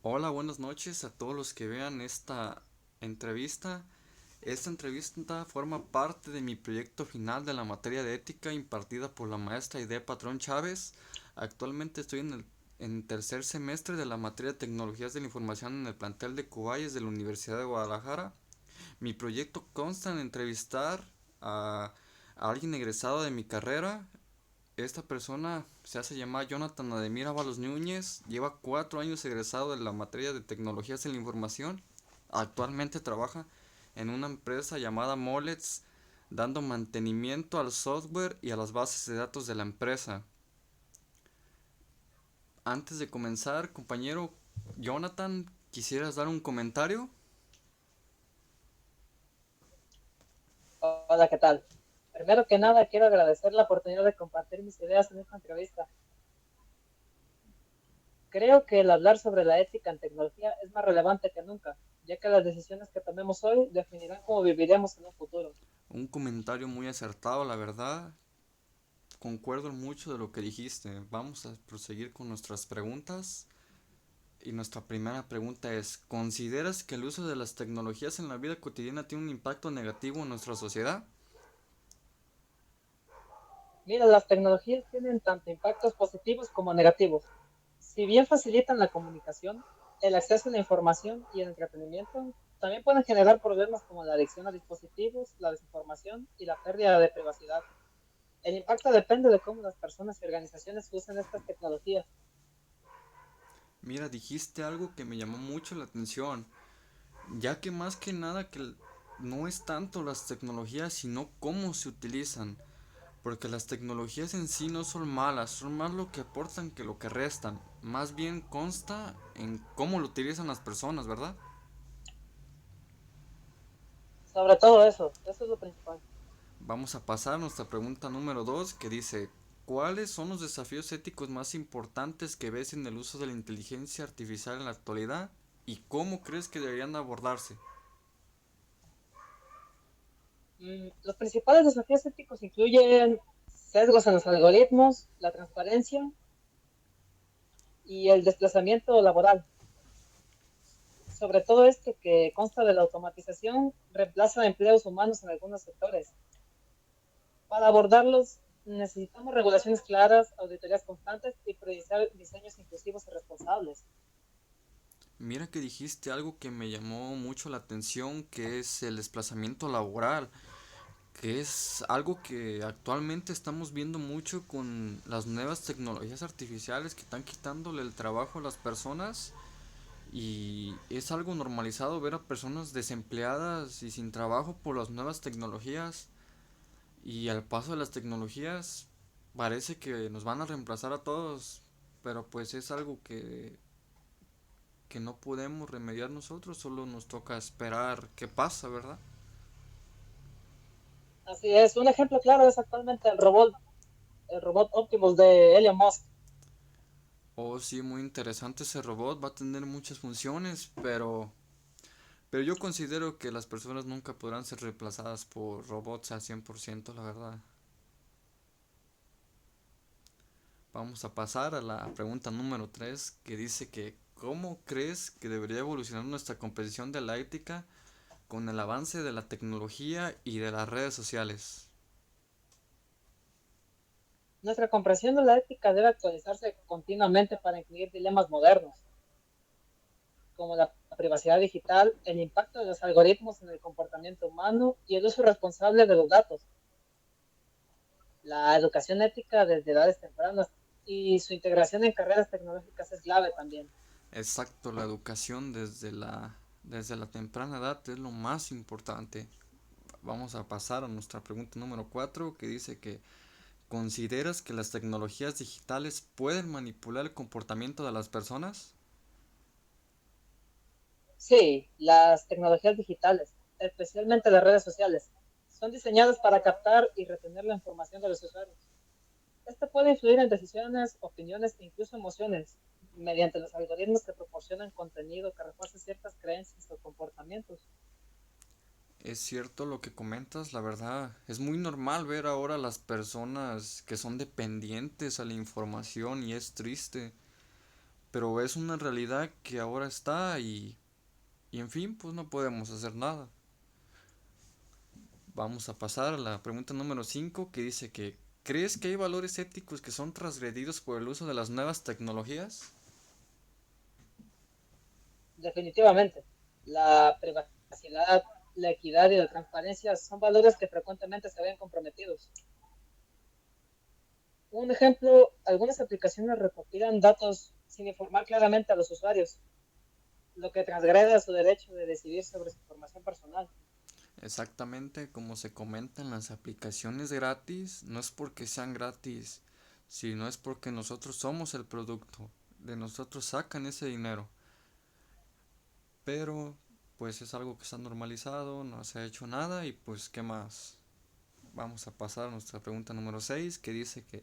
Hola, buenas noches a todos los que vean esta entrevista. Esta entrevista forma parte de mi proyecto final de la materia de ética impartida por la maestra Aide Patrón Chávez. Actualmente estoy en tercer semestre de la materia de tecnologías de la información en el plantel de Cubayes de la Universidad de Guadalajara. Mi proyecto consta en entrevistar a alguien egresado de mi carrera. Esta persona se hace llamar Jonathan Ademir Ábalos Núñez, lleva 4 años egresado de la materia de tecnologías de la información. Actualmente trabaja en una empresa llamada Molex, dando mantenimiento al software y a las bases de datos de la empresa. Antes de comenzar, compañero Jonathan, ¿quisieras dar un comentario? Hola, ¿qué tal? Primero que nada, quiero agradecer la oportunidad de compartir mis ideas en esta entrevista. Creo que el hablar sobre la ética en tecnología es más relevante que nunca, ya que las decisiones que tomemos hoy definirán cómo viviremos en un futuro. Un comentario muy acertado, la verdad. Concuerdo mucho de lo que dijiste. Vamos a proseguir con nuestras preguntas. Y nuestra primera pregunta es, ¿consideras que el uso de las tecnologías en la vida cotidiana tiene un impacto negativo en nuestra sociedad? Mira, las tecnologías tienen tanto impactos positivos como negativos. Si bien facilitan la comunicación, el acceso a la información y el entretenimiento, también pueden generar problemas como la adicción a dispositivos, la desinformación y la pérdida de privacidad. El impacto depende de cómo las personas y organizaciones usen estas tecnologías. Mira, dijiste algo que me llamó mucho la atención, ya que más que nada no es tanto las tecnologías, sino cómo se utilizan, porque las tecnologías en sí no son malas, son más lo que aportan que lo que restan, más bien consta en cómo lo utilizan las personas, ¿verdad? Sobre todo eso es lo principal. Vamos a pasar a nuestra pregunta número 2 que dice, ¿cuáles son los desafíos éticos más importantes que ves en el uso de la inteligencia artificial en la actualidad y cómo crees que deberían abordarse? Los principales desafíos éticos incluyen sesgos en los algoritmos, la transparencia y el desplazamiento laboral. Sobre todo este que consta de la automatización reemplaza empleos humanos en algunos sectores. Para abordarlos necesitamos regulaciones claras, auditorías constantes y priorizar diseños inclusivos y responsables. Mira que dijiste algo que me llamó mucho la atención, que es el desplazamiento laboral, que es algo que actualmente estamos viendo mucho con las nuevas tecnologías artificiales que están quitándole el trabajo a las personas. Y es algo normalizado ver a personas desempleadas y sin trabajo por las nuevas tecnologías. Y al paso de las tecnologías parece que nos van a reemplazar a todos. Pero pues es algo que no podemos remediar nosotros, solo nos toca esperar qué pasa, ¿verdad? Así es, un ejemplo claro es actualmente el robot Optimus de Elon Musk. Oh, sí, muy interesante ese robot, va a tener muchas funciones, pero yo considero que las personas nunca podrán ser reemplazadas por robots al 100%, la verdad. Vamos a pasar a la pregunta número 3 que dice que ¿cómo crees que debería evolucionar nuestra comprensión de la ética con el avance de la tecnología y de las redes sociales? Nuestra comprensión de la ética debe actualizarse continuamente para incluir dilemas modernos, como la privacidad digital, el impacto de los algoritmos en el comportamiento humano y el uso responsable de los datos. La educación ética desde edades tempranas y su integración en carreras tecnológicas es clave también. Exacto, la educación desde la temprana edad es lo más importante. Vamos a pasar a nuestra pregunta número 4 que dice que ¿consideras que las tecnologías digitales pueden manipular el comportamiento de las personas? Sí, las tecnologías digitales, especialmente las redes sociales, son diseñadas para captar y retener la información de los usuarios. Esto puede influir en decisiones, opiniones e incluso emociones mediante los algoritmos que proporcionan contenido que refuerce ciertas creencias o comportamientos. Es cierto lo que comentas, la verdad. Es muy normal ver ahora las personas que son dependientes a la información y es triste. pero es una realidad que ahora está y en fin, pues no podemos hacer nada. Vamos a pasar a la pregunta número 5 que dice que ¿crees que hay valores éticos que son transgredidos por el uso de las nuevas tecnologías? Definitivamente, la privacidad, la equidad y la transparencia son valores que frecuentemente se ven comprometidos. Un ejemplo, algunas aplicaciones recopilan datos sin informar claramente a los usuarios, lo que transgrede su derecho de decidir sobre su información personal. Exactamente como se comenta en las aplicaciones gratis, no es porque sean gratis, sino es porque nosotros somos el producto, de nosotros sacan ese dinero. Pero pues es algo que está normalizado, no se ha hecho nada y pues ¿qué más? Vamos a pasar a nuestra pregunta número 6 que dice que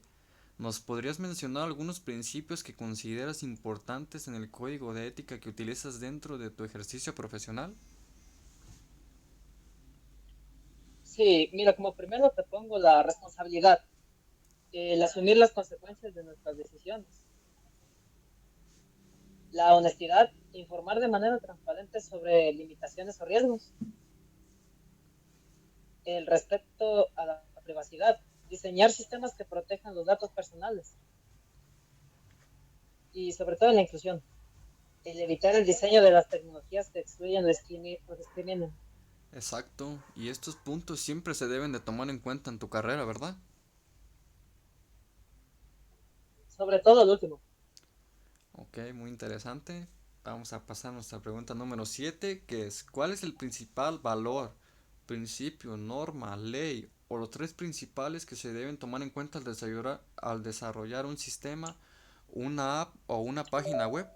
¿nos podrías mencionar algunos principios que consideras importantes en el código de ética que utilizas dentro de tu ejercicio profesional? Sí, mira, como primero te pongo la responsabilidad, el asumir las consecuencias de nuestras decisiones, la honestidad, informar de manera transparente sobre limitaciones o riesgos, el respeto a la privacidad, diseñar sistemas que protejan los datos personales y sobre todo la inclusión, el evitar el diseño de las tecnologías que excluyen o discriminen. Exacto, y estos puntos siempre se deben de tomar en cuenta en tu carrera, ¿verdad? Sobre todo el último. Ok, muy interesante. Vamos a pasar a nuestra pregunta número 7 que es ¿cuál es el principal valor, principio, norma, ley o los tres principales que se deben tomar en cuenta al desarrollar un sistema, una app o una página web?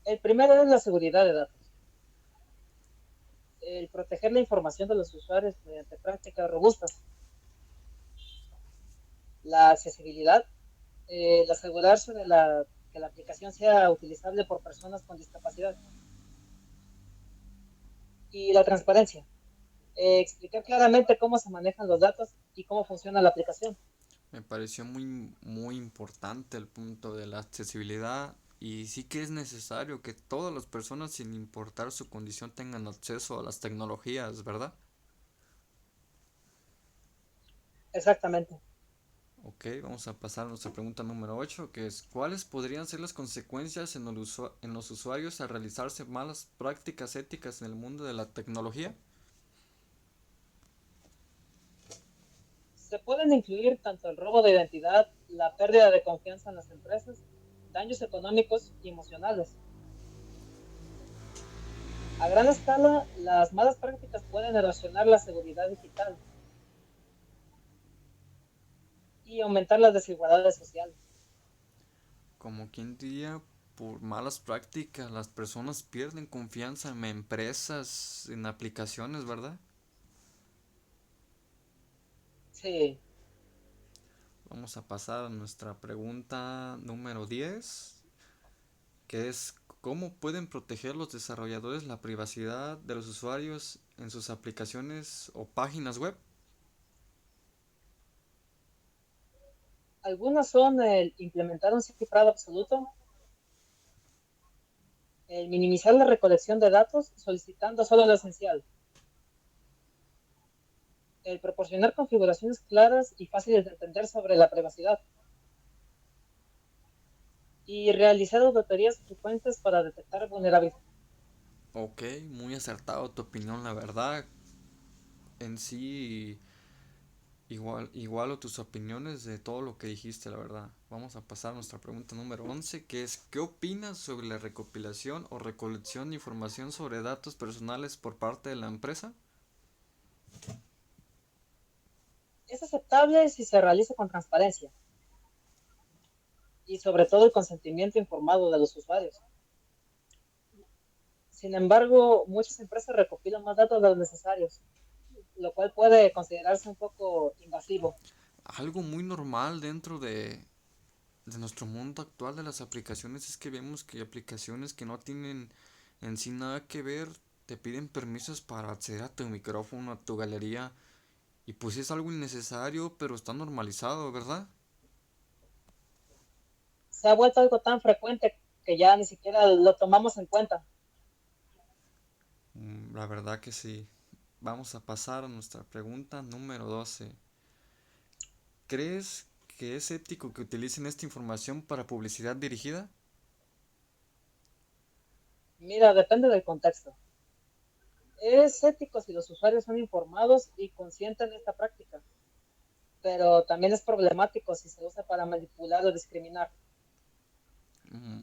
El primero es la seguridad de datos, el proteger la información de los usuarios mediante prácticas robustas, la accesibilidad, el asegurarse que la aplicación sea utilizable por personas con discapacidad y la transparencia, explicar claramente cómo se manejan los datos y cómo funciona la aplicación. Me pareció muy importante el punto de la accesibilidad y sí que es necesario que todas las personas sin importar su condición tengan acceso a las tecnologías, ¿verdad? Exactamente. Ok, vamos a pasar a nuestra pregunta número 8 que es ¿cuáles podrían ser las consecuencias en los usuarios al realizarse malas prácticas éticas en el mundo de la tecnología? Se pueden incluir tanto el robo de identidad, la pérdida de confianza en las empresas, daños económicos y emocionales. A gran escala, las malas prácticas pueden erosionar la seguridad digital y aumentar las desigualdades sociales. Como quien diría, por malas prácticas las personas pierden confianza en empresas, en aplicaciones, ¿verdad? Sí, Vamos a pasar a nuestra pregunta número 10 que es ¿cómo pueden proteger los desarrolladores la privacidad de los usuarios en sus aplicaciones o páginas web? algunas son el implementar un cifrado absoluto, el minimizar la recolección de datos solicitando solo lo esencial, el proporcionar configuraciones claras y fáciles de entender sobre la privacidad y realizar auditorías frecuentes para detectar vulnerabilidades. Ok, muy acertado tu opinión, la verdad. En sí, igualo tus opiniones de todo lo que dijiste, la verdad. Vamos a pasar a nuestra pregunta número 11 que es ¿qué opinas sobre la recopilación o recolección de información sobre datos personales por parte de la empresa? Es aceptable si se realiza con transparencia y sobre todo el consentimiento informado de los usuarios. Sin embargo, muchas empresas recopilan más datos de los necesarios, lo cual puede considerarse un poco invasivo. Algo muy normal dentro de nuestro mundo actual de las aplicaciones es que vemos que aplicaciones que no tienen en sí nada que ver te piden permisos para acceder a tu micrófono, a tu galería y pues es algo innecesario pero está normalizado, ¿verdad? se ha vuelto algo tan frecuente que ya ni siquiera lo tomamos en cuenta. La verdad que sí. Vamos a pasar a nuestra pregunta número 12. ¿Crees que es ético que utilicen esta información para publicidad dirigida? Mira, depende del contexto. Es ético si los usuarios son informados y conscientes de esta práctica, pero también es problemático si se usa para manipular o discriminar.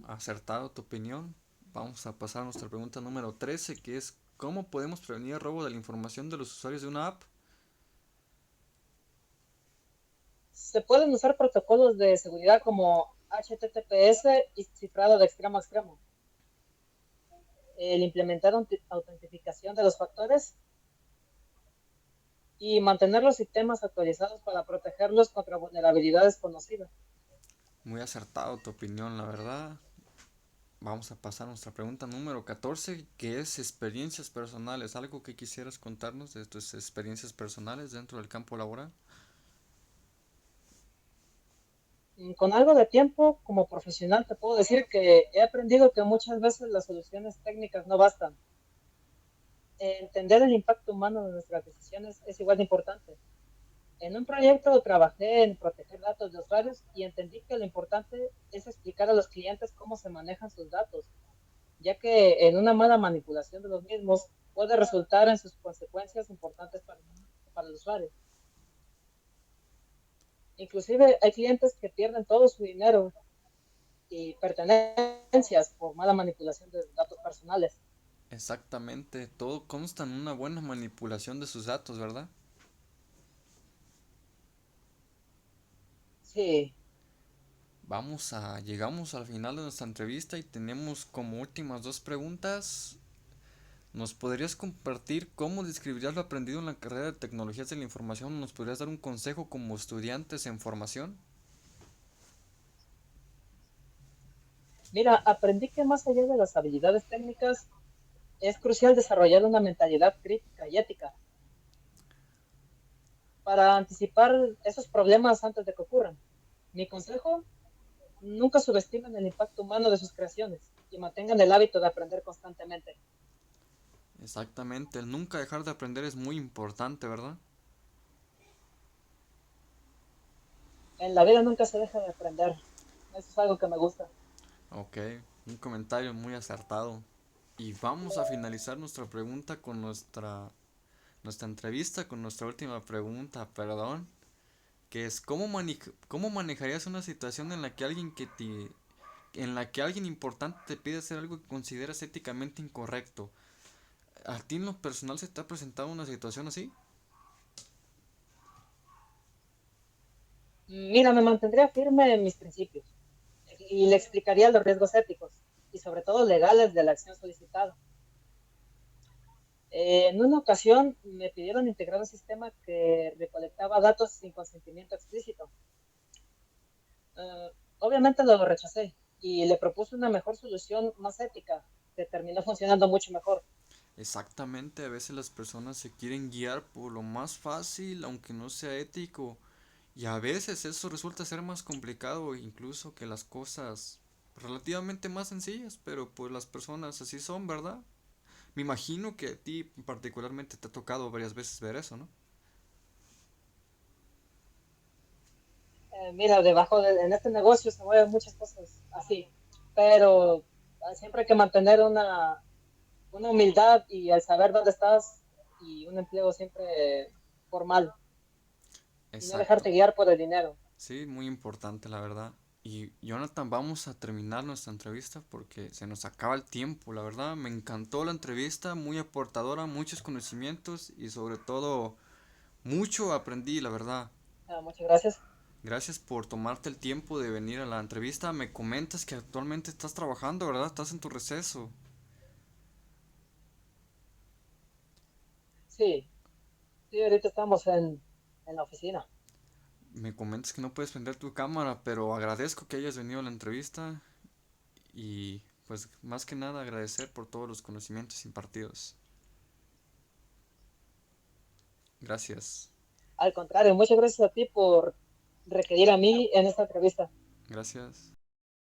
Acertado tu opinión. Vamos a pasar a nuestra pregunta número 13, que es ¿cómo podemos prevenir el robo de la información de los usuarios de una app? Se pueden usar protocolos de seguridad como HTTPS y cifrado de extremo a extremo. El implementar autentificación de los factores y mantener los sistemas actualizados para protegerlos contra vulnerabilidades conocidas. Muy acertado tu opinión, la verdad. Vamos a pasar a nuestra pregunta número 14, que es experiencias personales. ¿Algo que quisieras contarnos de tus experiencias personales dentro del campo laboral? Con algo de tiempo como profesional te puedo decir que he aprendido que muchas veces las soluciones técnicas no bastan. Entender el impacto humano de nuestras decisiones es igual de importante. En un proyecto trabajé en proteger datos de usuarios y entendí que lo importante es explicar a los clientes cómo se manejan sus datos, ya que en una mala manipulación de los mismos puede resultar en sus consecuencias importantes para el usuario. Inclusive hay clientes que pierden todo su dinero y pertenencias por mala manipulación de datos personales. Exactamente, todo consta en una buena manipulación de sus datos, ¿verdad? Sí, Llegamos al final de nuestra entrevista y tenemos como últimas dos preguntas. ¿Nos podrías compartir cómo describirías lo aprendido en la carrera de tecnologías de la información? ¿Nos podrías dar un consejo como estudiantes en formación? mira, aprendí que más allá de las habilidades técnicas, es crucial desarrollar una mentalidad crítica y ética para anticipar esos problemas antes de que ocurran. Mi consejo, nunca subestimen el impacto humano de sus creaciones y mantengan el hábito de aprender constantemente. Exactamente, el nunca dejar de aprender es muy importante, ¿verdad? En la vida nunca se deja de aprender. Eso es algo que me gusta. Ok, un comentario muy acertado. Y vamos a finalizar nuestra pregunta con nuestra entrevista, con nuestra última pregunta, perdón, que es ¿cómo manejarías una situación en la que en la que alguien importante te pide hacer algo que consideras éticamente incorrecto? ¿A ti en lo personal se te ha presentado una situación así? Mira, me mantendría firme en mis principios y le explicaría los riesgos éticos y sobre todo legales de la acción solicitada. En una ocasión me pidieron integrar un sistema que recolectaba datos sin consentimiento explícito. Obviamente lo rechacé y le propuse una mejor solución más ética que terminó funcionando mucho mejor. Exactamente, a veces las personas se quieren guiar por lo más fácil, aunque no sea ético, y a veces eso resulta ser más complicado incluso que las cosas relativamente más sencillas, pero pues las personas así son, ¿verdad? Me imagino que a ti particularmente te ha tocado varias veces ver eso, ¿no? Mira, en este negocio se mueven muchas cosas así, pero siempre hay que mantener una humildad y el saber dónde estás y un empleo siempre formal y no Exacto. dejarte guiar por el dinero. Sí, muy importante, la verdad. Y Jonathan, vamos a terminar nuestra entrevista porque se nos acaba el tiempo, la verdad. Me encantó la entrevista, muy aportadora, muchos conocimientos y sobre todo mucho aprendí, la verdad. Muchas gracias. Gracias por tomarte el tiempo de venir a la entrevista. Me comentas que actualmente estás trabajando, ¿verdad? Estás en tu receso. Sí, sí, ahorita estamos en la oficina. Me comentas que no puedes prender tu cámara, pero agradezco que hayas venido a la entrevista y pues más que nada agradecer por todos los conocimientos impartidos. Gracias. Al contrario, muchas gracias a ti por requerir a mí en esta entrevista. Gracias.